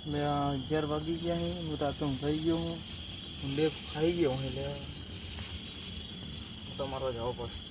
मैं 11 वागी गया है बताता हूँ खाई गयो हूँ ઊંડે ખાઈ ગયો હું એટલે તમારો જવો પડશે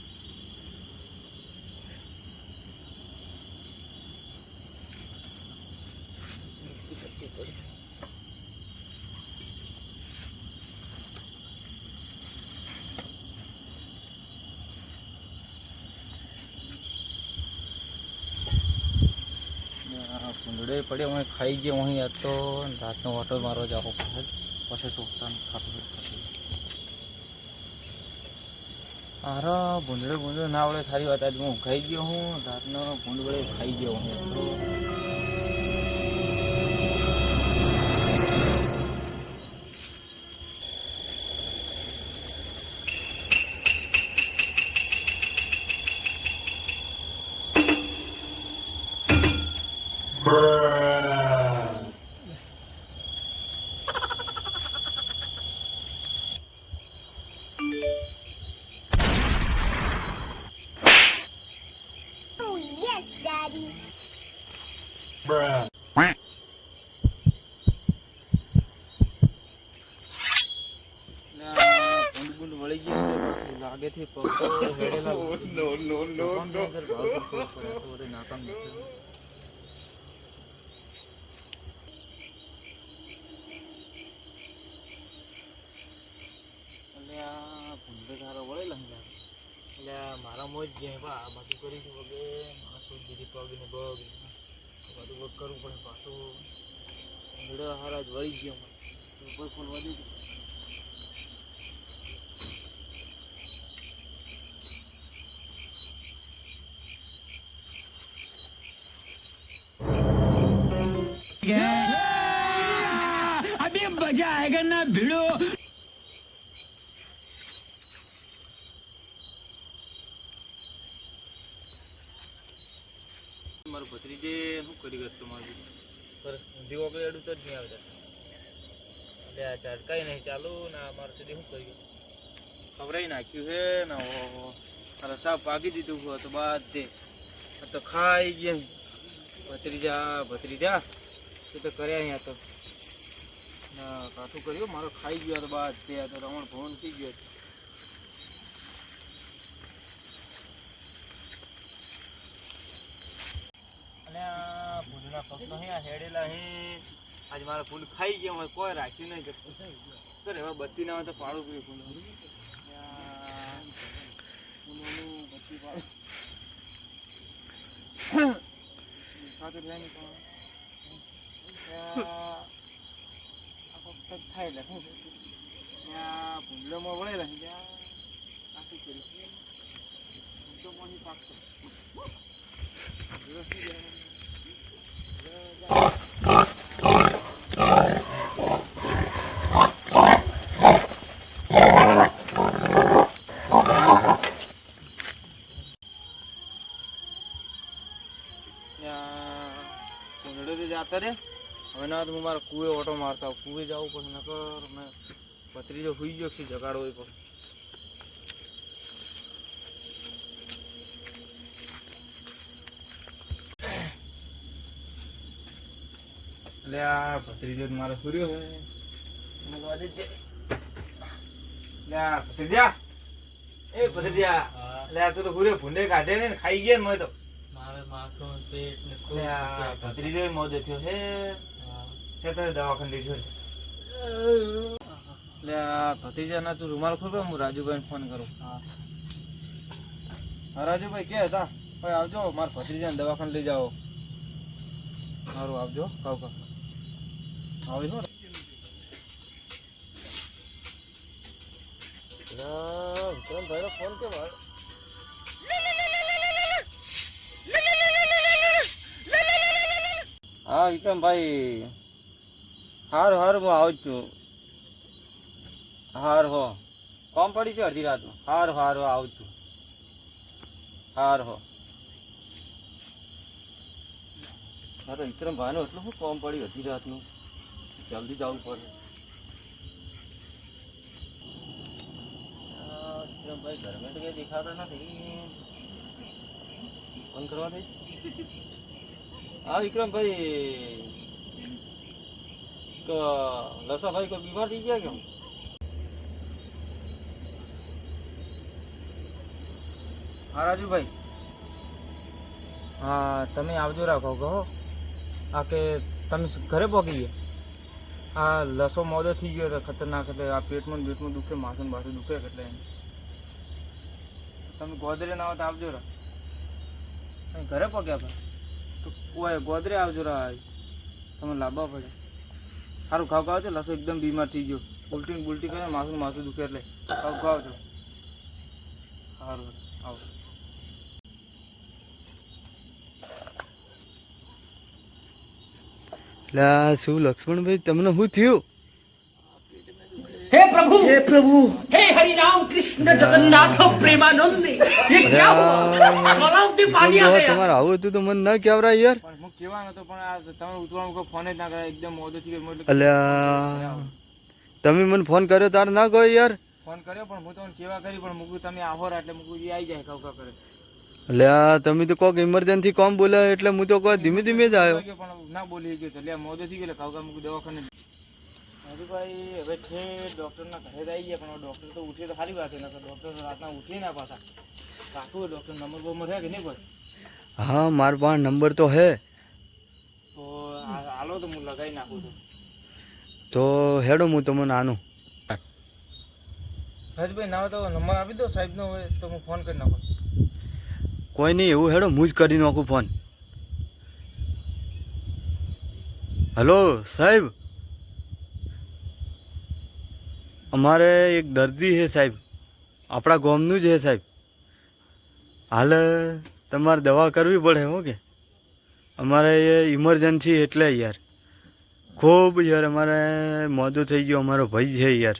કુંડળે પડ્યો હું ખાઈ ગયો અહીં યાદ તો રાતનો ઓટો મારવા જવો પડે પછી છોકરા ખાતું હારા ભૂંડળે ના આવડે સારી વાત આજે હું ખાઈ ગયો હું રાતનો ભૂંડળે ખાઈ ગયો હું વળી ગયા લાગે થી પગ હેડેલા નો નાકામ એટલે મારા મોજ જે બાકી કરીશું વગે માસું દીધી પગ ને બગ બધું વગ કરવું પડે પાછું મેળો હારા જ વળી ગયો ઉપર ખોલવા દીધું अभी मजा आएगा ना भिड़ो મારું ભત્રીજે શું કરી ગયો તમારું પર ઊંધી વગર એડું તો જ નહીં આવતા એટલે આ ઝાટકાઈ નહીં ચાલુ ને મારું સુધી શું કરી ખવડાવી નાખ્યું છે ને તારા સાપ પાકી દીધું હોય તો બાદ દે તો ખાઈ ગયા ભત્રીજા એ તો કર્યા અહીંયા તો ના કાઠું કર્યું મારો ખાઈ ગયો તો બાદ દે તો રમણ ભવન થઈ ગયો ભૂલના પગ નહીં હેડેલા હે આજ મારા ફૂલ ખાઈ ગયા હોય કોઈ રાખ્યું નહીં તો હવે બત્તી ના હોય તો પાડું પીવું ફૂલ બત્તી પાડું થાય એટલે ત્યાં ભૂંડળોમાં વળેલા ત્યાં આખી કરી ભૂંડળોમાંથી પાકતો જાતા રે હવે ના તો હું મારા કુએ ઓટો મારતા કુએ જવું પડે નકર મેં ભત્રીજો સુઈ ગયો છે જગાડવો પડે એટલે આ ભત્રીજો મારો સૂર્યો છે ભત્રીજા એ ભત્રીજા એટલે આ તું તો સૂર્ય ભૂંડે કાઢે ને ખાઈ ગયા ને મેં તો ભત્રીજો મોદે થયો છે દવાખાને લીધો એટલે આ ભત્રીજા ના તું રૂમાલ ખોલ હું રાજુભાઈ ફોન કરું હા રાજુભાઈ કે હતા ભાઈ આવજો મારા ભત્રીજાને દવાખાને લઈ જાઓ સારું આવજો કહું કહું આવી શું વિક્રમભાઈ ફોન કેમ આવ્યો હા વિક્રમભાઈ હારું હારું હું આવું જ છું હાર હો કોમ પડી છે અડધી રાતનું હારું હારું આવું છું હાર હો અરે વિક્રમભાઈનું એટલું શું કોમ પડ્યું અડધી રાતનું જલ્દી જવું પડે વિક્રમભાઈ ઘરમાં તો કંઈ દેખાતા નથી ફોન કરવા દે હા વિક્રમભાઈ લસાભાઈ કોઈ બીમાર થઈ ગયા કેમ? હા રાજુભાઈ, હા તમે આવજો રાખો કહો. આ કે તમે ઘરે પહોંચી ગયા? હા લસો મોડો થઈ ગયો હતો ખતરનાક, એટલે આ પેટમાં દુખે, માથું બાથું દુખે, એટલે તમે ગોદરે ના આવો તો આવજો રા. તમે ઘરે પહોંચ્યા ભાઈ તો કોઈ ગોદરે આવજો રા, તમે લાવવા પડે. સારું ખાવ ખાવ છો, લસો એકદમ બીમાર થઈ ગયો, ઉલટી કરે, માથું દુખે, એટલે ખાવ છો. સારું આવો. શું લક્ષ્મણભાઈ તમને શું થયું? हे प्रभु हे हरि राम कृष्ण जगन्नाथ प्रेमानंद ये क्या हुआ गलाव से पानी आ गया તમારે આવું હતું તો મને ના કહેવરાય યાર. પણ હું કહેવાનો હતો, પણ આ તમે ઉતરવાનું કોઈ ફોન જ ના કરે, એકદમ મોડો થઈ ગયો. અલ્યા તમે મને ફોન કર્યો તાર ના કહો યાર. ફોન કર્યો પણ હું તમને કેવા કરી, પણ મૂકું તમે આવો એટલે મૂકું એ આવી જાય ખાવ કરે. અલ્યા તમે તો કોક ઇમરજન્સી કોમ બોલ્યા એટલે હું તો કોઈ ધીમે ધીમે જ આવ્યો. પણ ના બોલી ગયો છે, એટલે મોડો થઈ ગયો, ખાવ મૂકું દવાખાને. રાજુભાઈ હવે છે ડૉક્ટરના ઘરે જ આવી ગયા, પણ ડૉક્ટર તો ઉઠે તો સારી વાત છે, ડૉક્ટર રાતના ઉઠીએ ના પાછા કાકું ડૉક્ટર નંબર બમ્બર છે કે નહીં ભાઈ? હા મારા પાસે નંબર તો હે, તો હાલો તો હું લગાવી નાખું છું. તો હેડો હું તમને આનું. રાજભાઈ ના હોય તો નંબર આપી દો સાહેબનો, હોય તો હું ફોન કરી નાખું. કોઈ નહીં, એવું હેડો હું જ કરી નાખું ફોન. હલો સાહેબ, અમારે એક દર્દી છે સાહેબ, આપણા ગામનું જ છે સાહેબ. હાલ તમારે દવા કરવી પડે હો કે અમારે ઇમરજન્સી, એટલે યાર ખૂબ યાર અમારે મોડું થઈ ગયું, અમારો ભાઈ છે યાર.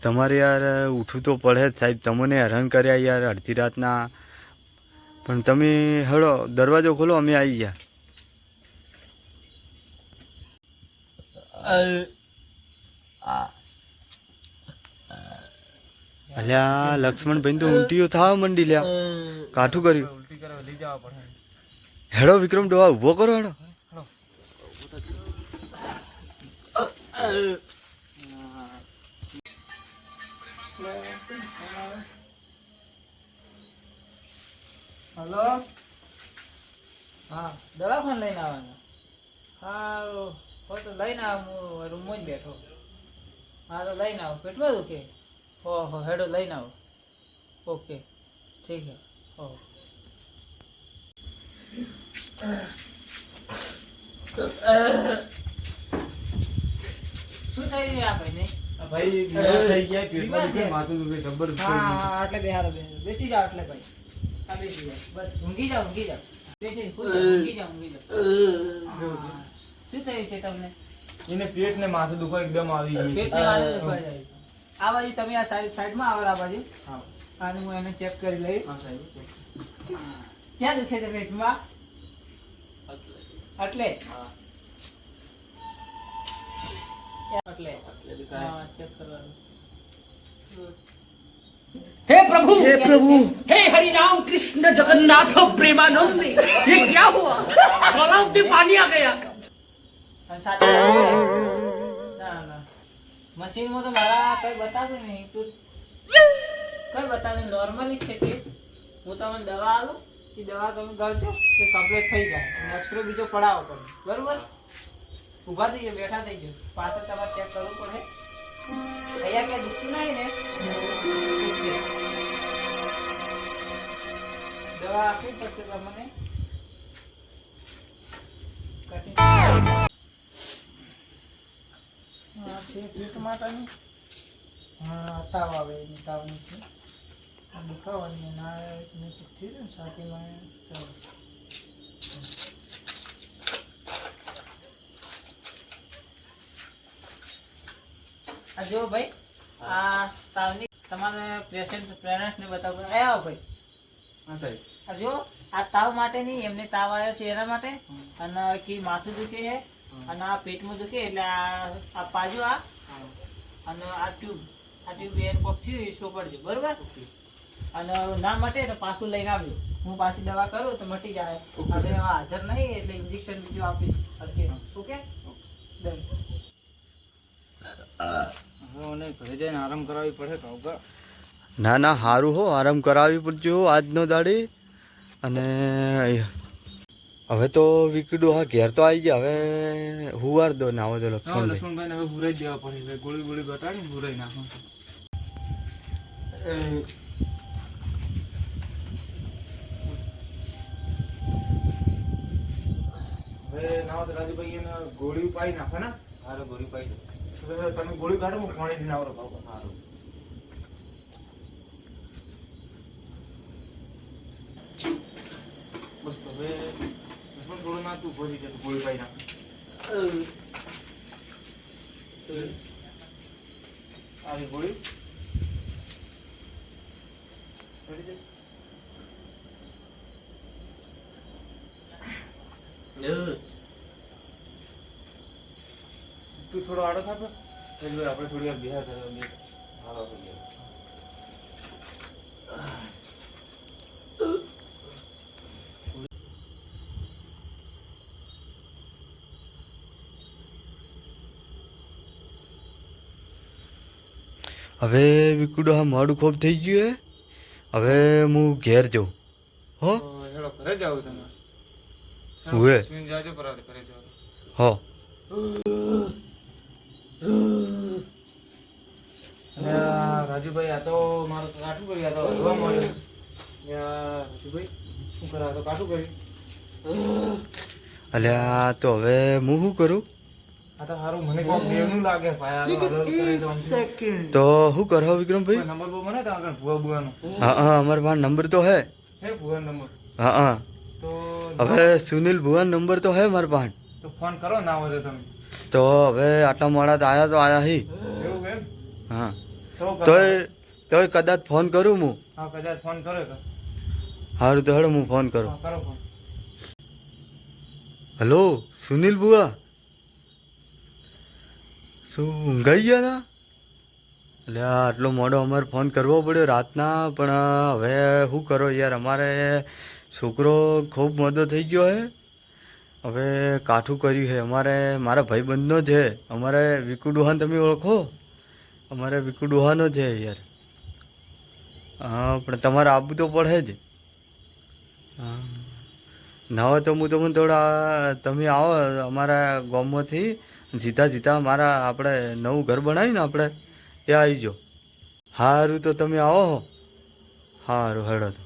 તમારે યાર ઉઠવું તો પડે જ સાહેબ, તમને હેરાન કર્યા યાર અડધી રાતના. પણ તમે હેડો દરવાજો ખોલો, અમે આવી ગયા. અલ્યા લક્ષ્મણભાઈ તો ઉલટીઓ થવા મંડી લ્યા, કાઠું કર્યું. ઉલટી કરે લઈ જવા પડે. હેડો વિક્રમ ડોહા ઉભો કરો હેડો. હલો, હા દવાખાને લઈને આવવાના? હા હો તો લઈને આવ, હું રૂમમાં જ બેઠો. હા તો લઈને આવો, પેટમાં દુખે? ઓહો હેડો લઈને આવો. ઓકે ઠીક છે. ઓહો શું થઈ રહ્યું આ ભાઈને? ભાઈ બીમાર થઈ ગયા, પેટમાં દુખે, માથું દુખે જબર. હા એટલે બેહારો બેસી જાઓ, એટલે ભાઈ આ બેસી જાઓ, બસ ઊંઘી જાઓ બેસી ઊંઘી જાઓ. શું થયું છે તમને? એને પેટ ને માથું દુખો એકદમ આવી ગયું. પેટ ને માથું દુખો જાય. આ બાજુ તમે આ સાઈડમાં આવો, આ બાજુ આને હું એને ચેક કરી લઈશ. ક્યાં દુખે છે પેટમાં? એટલે હા ચેક કરવાનું. हे प्रभु हे हरि राम कृष्ण जगन्नाथ प्रेमानंद ये क्या हुआ गलाव से पानी आ गया ના મશીનમાં તો મારા કઈ બતાવ્યું નહીં, તું કઈ બતાવ્યું નોર્મલી છે કેસ. હું તમને દવા આલું, એ દવા તમે ગળશો તો કમ્પ્લીટ થઈ જાય, અને એક્સરે બીજો પડાવવો પડે. બરોબર? ઊભા થઈ ગયો, બેઠા થઈ ગયો, પાછળ તમારે ચેક કરવું પડે. અહીંયા ક્યાં દુખતું નહીં ને? દવા આપવી પડશે તમને. હા છે પેટ માટેની. હા તાવ આવે, તાવની છે, દુખાવાની ના નથી થઈ ને છાતીમાં. આ જો ભાઈ, આ તાવની તમારે પેરેન્ટ્સને બતાવો. આવો ભાઈ. હા સાહેબ. આ જો આ તાવ માટે નહીં, એમને તાવ આવ્યો છે એના માટે, અને કે માથું દુખે છે, અને આ પેટમાં દુખે, એટલે આ પાજો આ અને આ ટ્યુબ બેન કોક થયું એ શો પડજો. બરોબર? અને ના મટે તો પાછું લઈને આવજો, હું પાછી દવા કરું તો મટી જાય. અને હાજર નહીં એટલે ઇન્જેક્શન બીજું આપીશ. ઓકે ઘરે જઈને આરામ કરાવવી પડે તો ના ના સારું હો, આરામ કરાવવી પડશે હો આજનો દાડી. અને હવે તો વિકડો હા ઘેર તો આવી ગયા, હવે હુવાર દો ને આવો તો લક્ષ્મણભાઈ. લક્ષ્મણભાઈ હવે હુરાઈ દેવા પડે, ગોળી ગોળી બતાડી હુરાઈ નાખો. હવે નાવો તો રાજુભાઈ એને ગોળી પાઈ નાખે ને. હારે ગોળી પાઈ દો. તમે ગોળી કાઢો, હું પાણીથી નાવરો બાબા. સારું. બસ હવે થોડું ના તું ભરી જાય ગોળી પાઈ નાખે. આવી ગોળી તું થોડો આડો થાતો એટલે આપણે થોડી વાર બિહાર કરવા. હવે વિકુડો હા મોડું ખૂબ થઈ ગયું હે. હવે હું ઘેર જાઉં હો. હેડો ઘરે જાવ તમે. ઉવે સ્વિંગ જાજો પરાતે ઘરે જાવ. હો રાજુભાઈ આ તો મારું કાઠું કરી, આ તો હલવા મળ્યો. રાજુભાઈ શું કરે, આ તો કાઠું કર્યું. અલ્યા તો હવે હું શું કરું? આ તો સારું મને કોક દેવનું લાગે ભાઈ. આ તો હલલ કરે તો તો શું કરો વિક્રમભાઈ? નંબર બહુ મને તો આગળ ભુવા બુવાનો. હા હા અમારા પાસે નંબર તો હે. હે ભુવા નંબર? હા હા તો હવે સુનિલ ભુવા નંબર તો હે મારા પાસે. તો ફોન કરો ના હોય તો તમે. તો હવે આટલા મોડા તો આયા હી. એવું એમ? હા તો તોય કદાચ ફોન કરું હું. હા કદાચ ફોન કરો તો સારું તો હેડો હું ફોન કરું. હા કરો ફોન. હલો સુનિલ ભુવા, શું ઊંઘાઈ ગયા હતા? એટલે આટલો મોડો અમારે ફોન કરવો પડ્યો રાતના, પણ હવે શું કરો યાર, અમારે છોકરો ખૂબ મોડો થઈ ગયો હે. હવે કાઠું કર્યું છે અમારે, મારા ભાઈબંધનો છે. અમારે વિકુ ડોહાને તમે ઓળખો? અમારે વિકુ ડોહાનો છે યાર. હા પણ તમારે આવવું તો પડે જ. હા ના હોય તો હું તમને થોડા તમે આવો અમારા ગામમાંથી જીતા મારા આપણે નવું ઘર બનાવ્યું ને આપણે એ આવી જાઓ. સારું તો તમે આવો. સારું હેડો તો.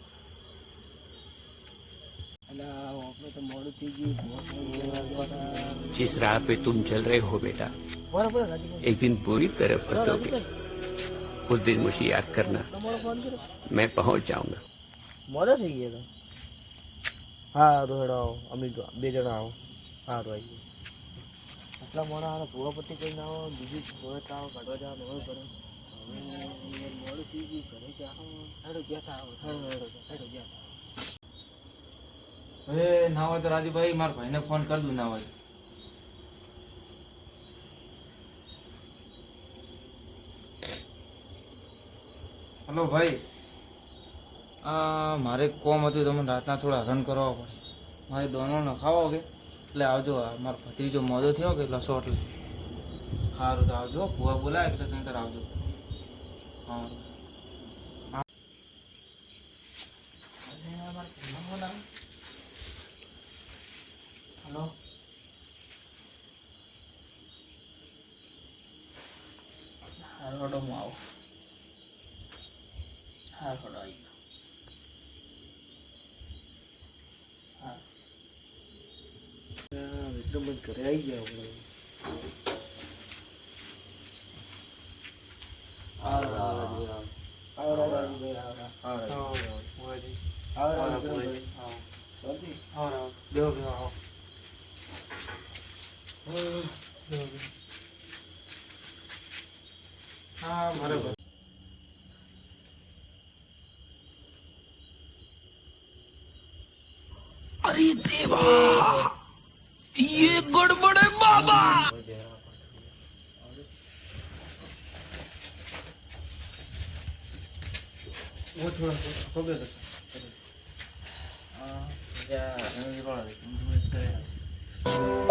जिस राह पे तुम चल रहे हो बेटा, एक दिन पूरी तरह फंसोगे. उस दिन मुझे याद करना, मैं पहुंच जाऊंगा. મોડો થઈ ગયો તો. સારું હેડો આવો, અમે બે જણા આવો. સારું આવી ગયું. આટલા મોડા આવો પૂરો પટ્ટી કરીને આવો, બીજી ભોળત આવો કાઢવા જવાનું હોય કરે. હવે મોડું થઈ ગયું, ઘરે જાઓ. હેડો જ્યાં આવો, હેડો જ્યાં. હવે ના હોય તો રાજુભાઈ મારા ભાઈને ફોન કરી દઉં. ના હોય હલો ભાઈ, મારે કોમ હતું, તમે રાતના થોડા હરણ કરવા પડે. મારે દોનો નખાવો કે એટલે આવજો. મારો ભત્રીજો મોડો થયો કે લસો એટલે. સારું તો આવજો, ભૂવા બોલાય એટલે તમે તાર આવજો. સારું. હલો હારો હું આવું. હારો આવી ગયો. એકદમ ઘરે આવી ગયા હા બરાબર. अरे देवा, ये गड़बड़ है बाबा. वो थोड़ा हो गया था.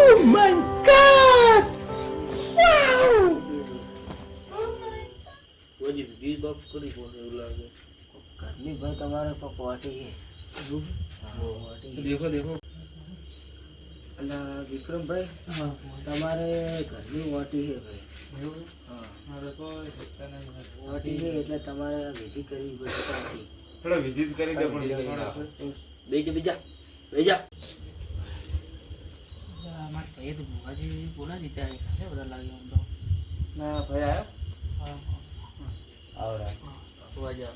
Oh my God! બાપ કરી પડે એવું લાગે. ઘરની ભાઈ તમારે તો પોટી છે. દેખો દેખો અલા વિક્રમભાઈ, તમારે ઘરની ઓટી છે ભાઈ. હા, મારે કોઈ શકતા નહીં. ઓટી છે એટલે તમારે વિધિ કરવી પડશે ત્યાંથી. થોડા વિઝિટ કરી દે પણ બીજા મારા ભાઈએ તો ભુવાજી બોલા દીધા છે. ખાસા બધા લાગ્યા આમ તો. ના ભાઈ આવ્યો આવરા ભુવાજી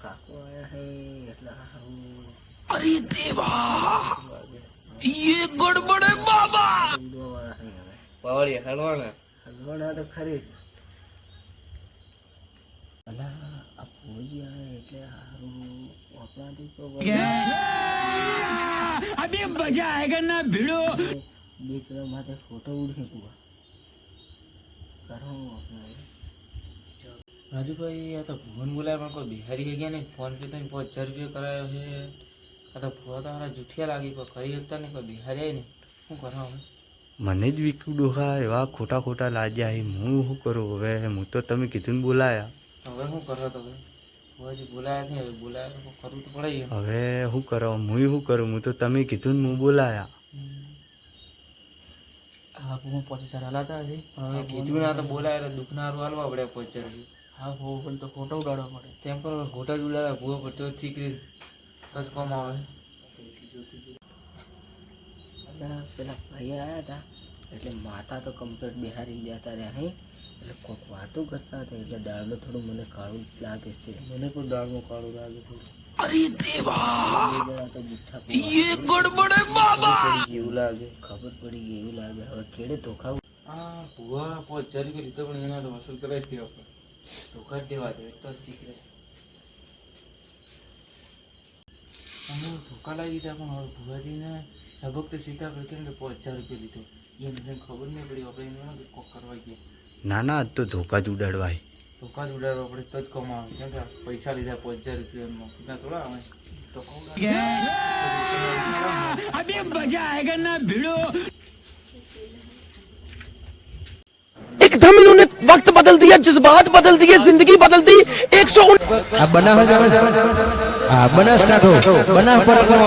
કાકો આયા હે એટલે હારું. અરે દેવા ये गड़बड़ है बाबा. દોવાળા હે હવે. પાવળી હલવાના હલવાના તો ખરી જ. અલા આ ભુવાજી આયા એટલે હારું. આપણાથી તો अभी मजा आएगा ना भिड़ो. બે જણા માથે ફોટો ઉડે કુવા કરો આપણે. રાજુભાઈ આ તો ભુવન બોલાય પણ કોઈ બિહારી ગયા નહીં. ફોન પે તો 5000 રૂપિયા કરાયો છે. આ તો ભુવા તો મારા જૂઠિયા લાગી કોઈ કરી શકતા નહીં, કોઈ બિહારી નહીં. શું કરો હવે? મને જ વિકુ ડોહા એવા ખોટા ખોટા લાગ્યા હે. હું શું કરું હવે? હું તો તમે કીધું ને બોલાયા. હવે શું કરો તમે? ભુવાજી બોલાયા છે, હવે બોલાયા તો કરવું તો પડે. હવે શું કરો? હું શું કરું? હું તો તમે કીધું ને હું બોલાયા. હા હું 5000 હલાતા છે. હવે કીધું ના તો બોલાય એટલે દુઃખ ના હાલવા પડે 5000 રૂપિયા. હા બહુ પણ તો ફોટો ઉડાડવા પડે. તેમ કરો ઘોટા જ ઉડાવ્યા ભૂવો પડતો ઠીક તો જ કોમ આવે. અને પેલા ભાઈ આવ્યા હતા એટલે માતા તો કમ્પ્લીટ બિહારી જતા રહ્યા હે. એટલે કોઈક વાતો કરતા હતા એટલે દાળમાં થોડું મને કાળું લાગે છે. મને પણ દાળમાં કાળું લાગે છે. અરે દેવા તો જુઠ્ઠા ये गड़बड़ है बाबા. એવું લાગે. ખબર પડી ગઈ એવું લાગે. હવે કેડે ધોખા હા ભૂવા 5000 રૂપિયા લીધો પણ એના તો વસૂલ કરાવી દે આપણે. ધોકા જ દેવા દે તો જ ઠીક રહે. અમે ધોકા લાવી દીધા પણ હવે ભુવાજીને સબક તો સીધા કરી કેમ કે 5000 રૂપિયા લીધો એને ખબર નહીં પડી. આપણે એને કોક કરવા ગયા. ના ના આજ તો ધોકા જ ઉડાડવાય. ધોકા જ ઉડાડવા પડે તો જ કમાવે. કેમ કે પૈસા લીધા 5000 રૂપિયા ના થોડા આવે તો अभी मजा आएगा ना भिड़ो. एकदम इन्होंने वक्त बदल दिया, जज्बात बदल दिए, जिंदगी बदल दी. 119 આ બનાસકાંઠો બનાસ પર બનાસ